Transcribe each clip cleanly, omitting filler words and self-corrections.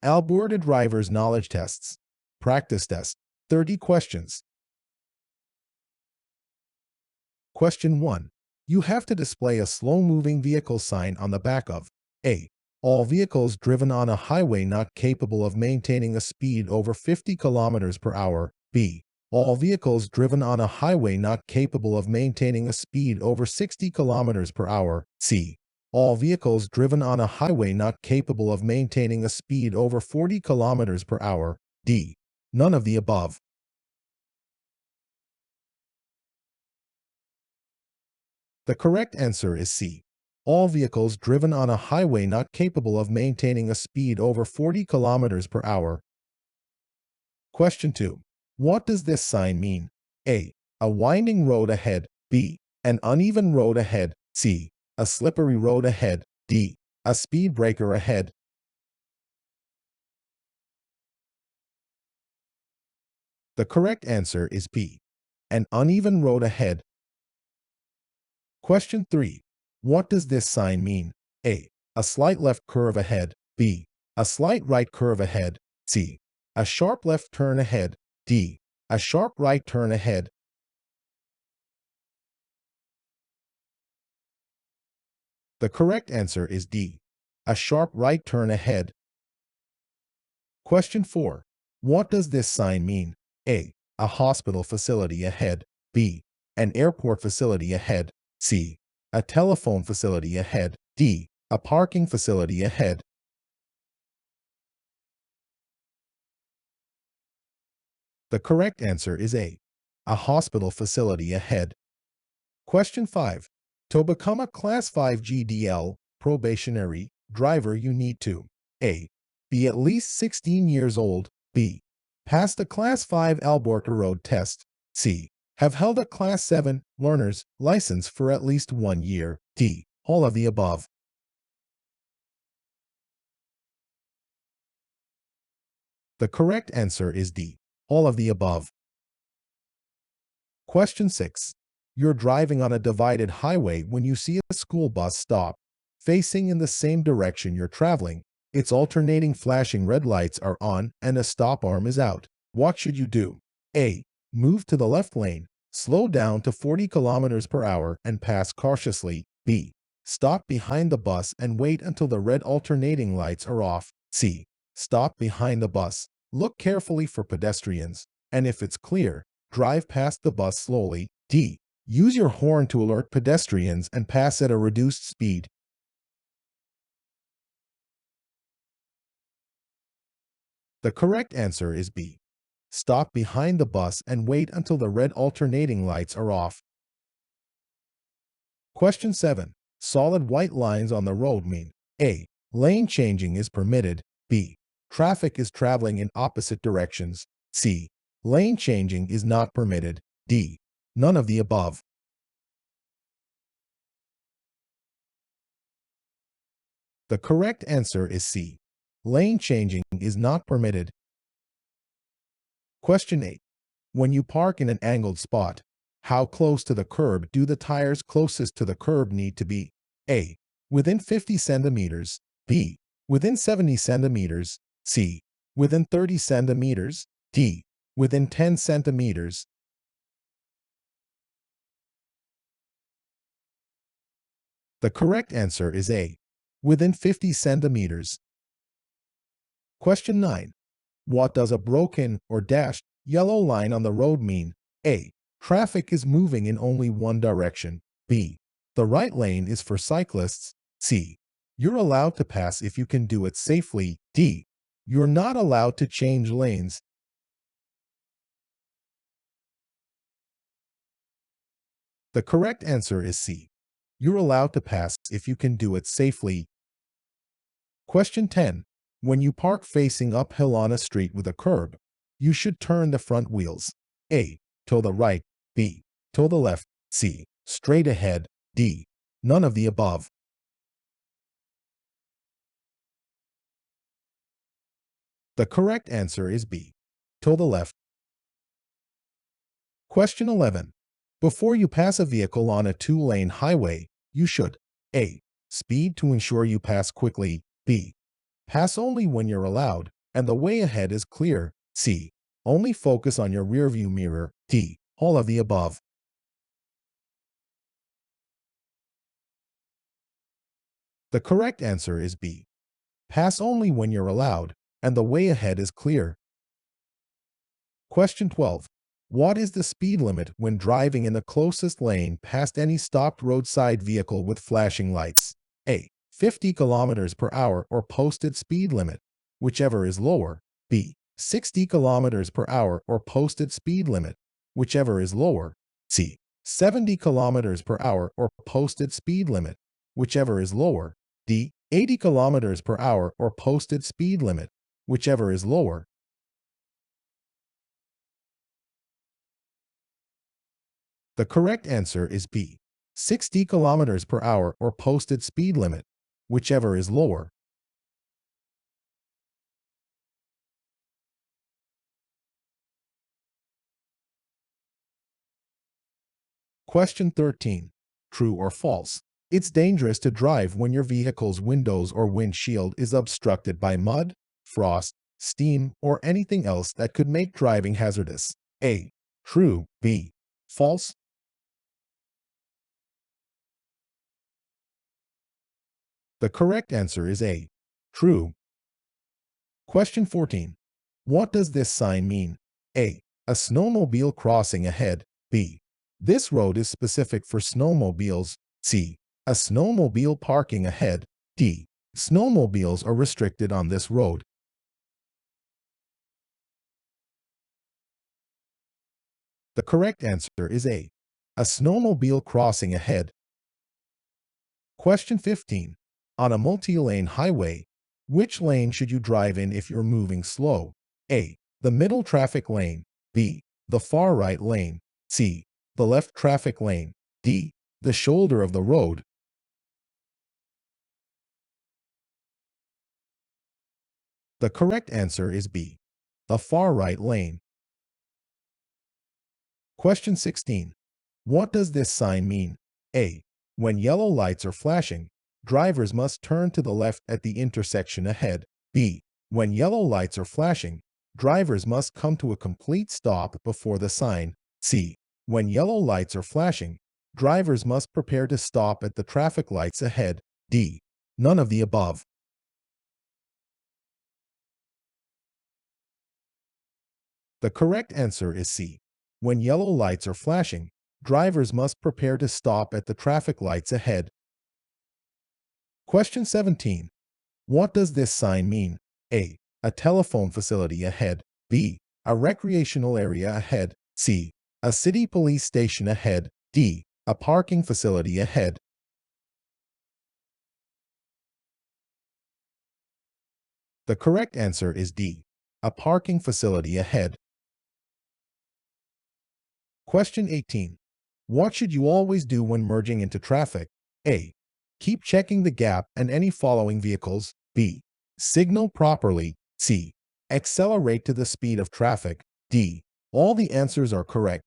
Alberta driver's knowledge tests. Practice test. 30 questions. Question 1. You have to display a slow-moving vehicle sign on the back of A. All vehicles driven on a highway not capable of maintaining a speed over 50 km per hour. B. All vehicles driven on a highway not capable of maintaining a speed over 60 km per hour. C. All vehicles driven on a highway not capable of maintaining a speed over 40 km per hour. D. None of the above. The correct answer is C. All vehicles driven on a highway not capable of maintaining a speed over 40 km per hour. Question 2. What does this sign mean? A. A winding road ahead. B. An uneven road ahead. C. A slippery road ahead. D. A speed breaker ahead. The correct answer is B. An uneven road ahead. Question 3. What does this sign mean? A. A slight left curve ahead. B. A slight right curve ahead. C. A sharp left turn ahead. D. A sharp right turn ahead. The correct answer is D. A sharp right turn ahead. Question 4. What does this sign mean? A. A hospital facility ahead. B. An airport facility ahead. C. A telephone facility ahead. D. A parking facility ahead. The correct answer is A. A hospital facility ahead. Question 5. To become a Class 5 GDL probationary driver, you need to A. Be at least 16 years old. B. Pass the Class 5 Alberta road test. C. Have held a Class 7 learner's license for at least 1 year. D. All of the above. The correct answer is D. All of the above. Question 6. You're driving on a divided highway when you see a school bus stop, facing in the same direction you're traveling. Its alternating flashing red lights are on and a stop arm is out. What should you do? A. Move to the left lane. Slow down to 40 km per hour and pass cautiously. B. Stop behind the bus and wait until the red alternating lights are off. C. Stop behind the bus. Look carefully for pedestrians, and if it's clear, drive past the bus slowly. D. Use your horn to alert pedestrians and pass at a reduced speed. The correct answer is B. Stop behind the bus and wait until the red alternating lights are off. Question 7. Solid white lines on the road mean A. Lane changing is permitted. B. Traffic is traveling in opposite directions. C. Lane changing is not permitted. D. None of the above. The correct answer is C. Lane changing is not permitted. Question 8. When you park in an angled spot, how close to the curb do the tires closest to the curb need to be? A. Within 50 centimeters. B. Within 70 centimeters. C. Within 30 centimeters. D. Within 10 centimeters. The correct answer is A. Within 50 centimeters. Question 9. What does a broken or dashed yellow line on the road mean? A. Traffic is moving in only one direction. B. The right lane is for cyclists. C. You're allowed to pass if you can do it safely. D. You're not allowed to change lanes. The correct answer is C. You're allowed to pass if you can do it safely. Question 10. When you park facing uphill on a street with a curb, you should turn the front wheels. A. To the right. B. To the left. C. Straight ahead. D. None of the above. The correct answer is B. To the left. Question 11. Before you pass a vehicle on a 2-lane highway, you should A. Speed to ensure you pass quickly. B. Pass only when you're allowed, and the way ahead is clear. C. Only focus on your rearview mirror. D. All of the above. The correct answer is B. Pass only when you're allowed, and the way ahead is clear. Question 12. What is the speed limit when driving in the closest lane past any stopped roadside vehicle with flashing lights? A. 50 kilometers per hour or posted speed limit, whichever is lower. B. 60 kilometers per hour or posted speed limit, whichever is lower. C. 70 kilometers per hour or posted speed limit, whichever is lower. D. 80 kilometers per hour or posted speed limit, whichever is lower. The correct answer is B. 60 kilometers per hour or posted speed limit, whichever is lower. Question 13. True or false? It's dangerous to drive when your vehicle's windows or windshield is obstructed by mud, frost, steam, or anything else that could make driving hazardous. A. True. B. False. The correct answer is A. True. Question 14. What does this sign mean? A. A snowmobile crossing ahead. B. This road is specific for snowmobiles. C. A snowmobile parking ahead. D. Snowmobiles are restricted on this road. The correct answer is A. A snowmobile crossing ahead. Question 15. On a multi-lane highway, which lane should you drive in if you're moving slow? A. The middle traffic lane. B. The far right lane. C. The left traffic lane. D. The shoulder of the road. The correct answer is B. The far right lane. Question 16. What does this sign mean? A. When yellow lights are flashing, drivers must turn to the left at the intersection ahead. B. When yellow lights are flashing, drivers must come to a complete stop before the sign. C. When yellow lights are flashing, drivers must prepare to stop at the traffic lights ahead. D. None of the above. The correct answer is C. When yellow lights are flashing, drivers must prepare to stop at the traffic lights ahead. Question 17. What does this sign mean? A. A telephone facility ahead. B. A recreational area ahead. C. A city police station ahead. D. A parking facility ahead. The correct answer is D. A parking facility ahead. Question 18. What should you always do when merging into traffic? A. Keep checking the gap and any following vehicles. B. Signal properly. C. Accelerate to the speed of traffic. D. All the answers are correct.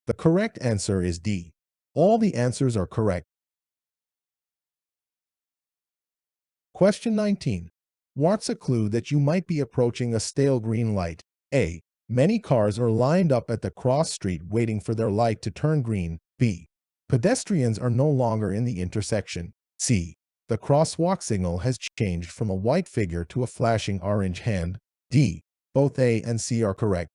The correct answer is D. All the answers are correct. Question 19. What's a clue that you might be approaching a stale green light? A. Many cars are lined up at the cross street waiting for their light to turn green. B. Pedestrians are no longer in the intersection. C. The crosswalk signal has changed from a white figure to a flashing orange hand. D. Both A and C are correct.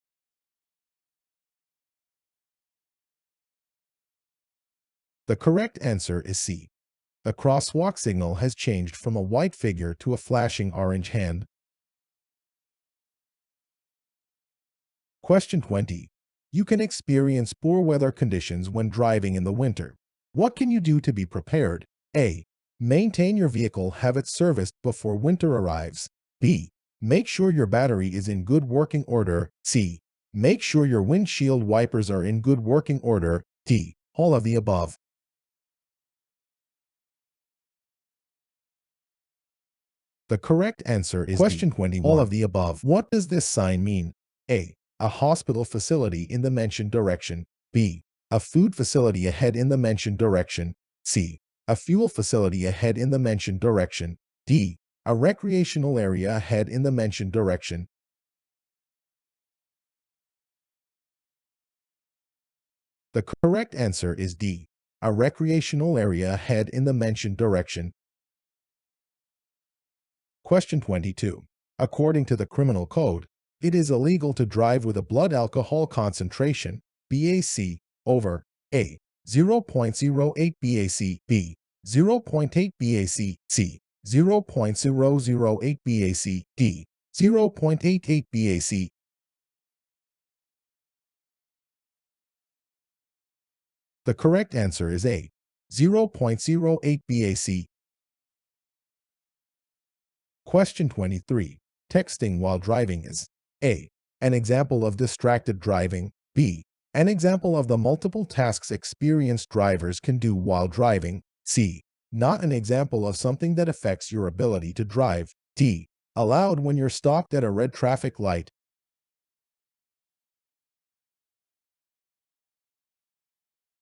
The correct answer is C. The crosswalk signal has changed from a white figure to a flashing orange hand. Question 20. You can experience poor weather conditions when driving in the winter. What can you do to be prepared? A. Maintain your vehicle, have it serviced before winter arrives. B. Make sure your battery is in good working order. C. Make sure your windshield wipers are in good working order. D. All of the above. The correct answer is Question 21. All of the above. What does this sign mean? A. A hospital facility in the mentioned direction. B. A food facility ahead in the mentioned direction. C. A fuel facility ahead in the mentioned direction. D. A recreational area ahead in the mentioned direction. The correct answer is D. A recreational area ahead in the mentioned direction. Question 22. According to the criminal code, it is illegal to drive with a blood alcohol concentration, BAC, over A. 0.08 BAC, B. 0.8 BAC, C. 0.008 BAC, D. 0.88 BAC. The correct answer is A. 0.08 BAC. Question 23. Texting while driving is A. An example of distracted driving. B. An example of the multiple tasks experienced drivers can do while driving. C. Not an example of something that affects your ability to drive. D. Allowed when you're stopped at a red traffic light.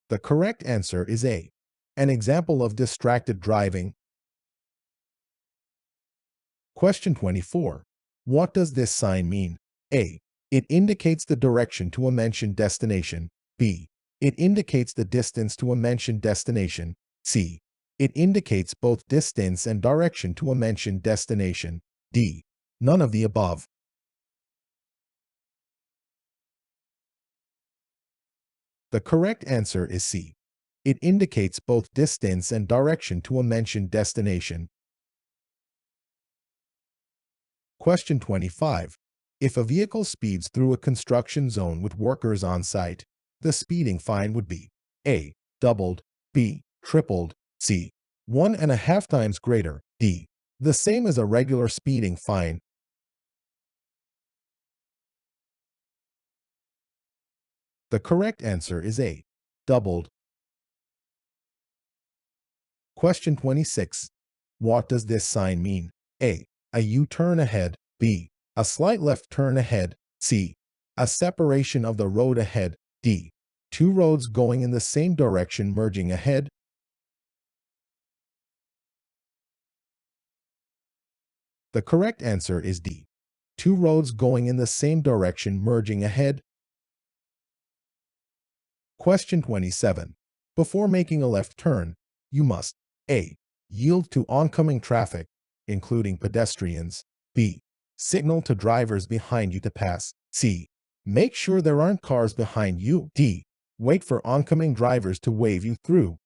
The correct answer is A. An example of distracted driving. Question 24. What does this sign mean? A. It indicates the direction to a mentioned destination. B. It indicates the distance to a mentioned destination. C. It indicates both distance and direction to a mentioned destination. D. None of the above. The correct answer is C. It indicates both distance and direction to a mentioned destination. Question 25. If a vehicle speeds through a construction zone with workers on site, the speeding fine would be A. Doubled, B. Tripled, C. 1.5 times greater, D. The same as a regular speeding fine. The correct answer is A. Doubled. Question 26. What does this sign mean? A. A U-turn ahead. B. A slight left turn ahead. C. A separation of the road ahead. D. Two roads going in the same direction merging ahead. The correct answer is D. Two roads going in the same direction merging ahead. Question 27. Before making a left turn, you must A. Yield to oncoming traffic, including pedestrians. B. Signal to drivers behind you to pass. C. Make sure there aren't cars behind you. D. Wait for oncoming drivers to wave you through.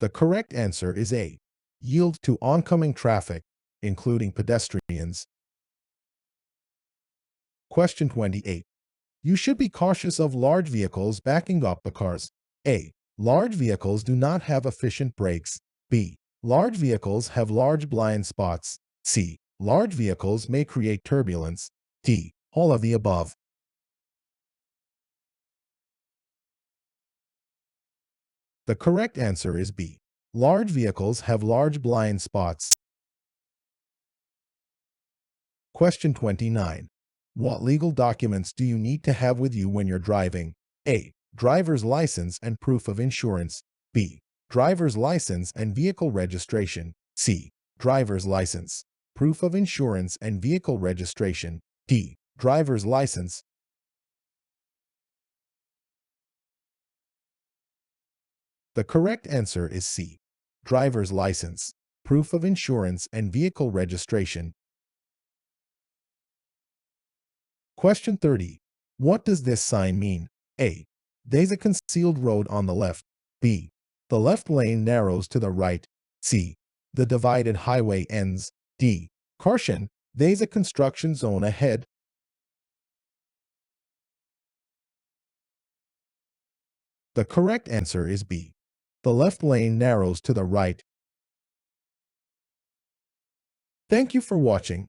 The correct answer is A. Yield to oncoming traffic, including pedestrians. Question 28. You should be cautious of large vehicles backing up the cars. A. Large vehicles do not have efficient brakes. B. Large vehicles have large blind spots. C. Large vehicles may create turbulence. D. All of the above. The correct answer is B. Large vehicles have large blind spots. Question 29. What legal documents do you need to have with you when you're driving? A. Driver's license and proof of insurance. B. Driver's license and vehicle registration. C. Driver's license, proof of insurance and vehicle registration. D. Driver's license. The correct answer is C. Driver's license, proof of insurance and vehicle registration. Question 30. What does this sign mean? A. There's a concealed road on the left. B. The left lane narrows to the right. C. The divided highway ends. D. Caution, there's a construction zone ahead. The correct answer is B. The left lane narrows to the right. Thank you for watching.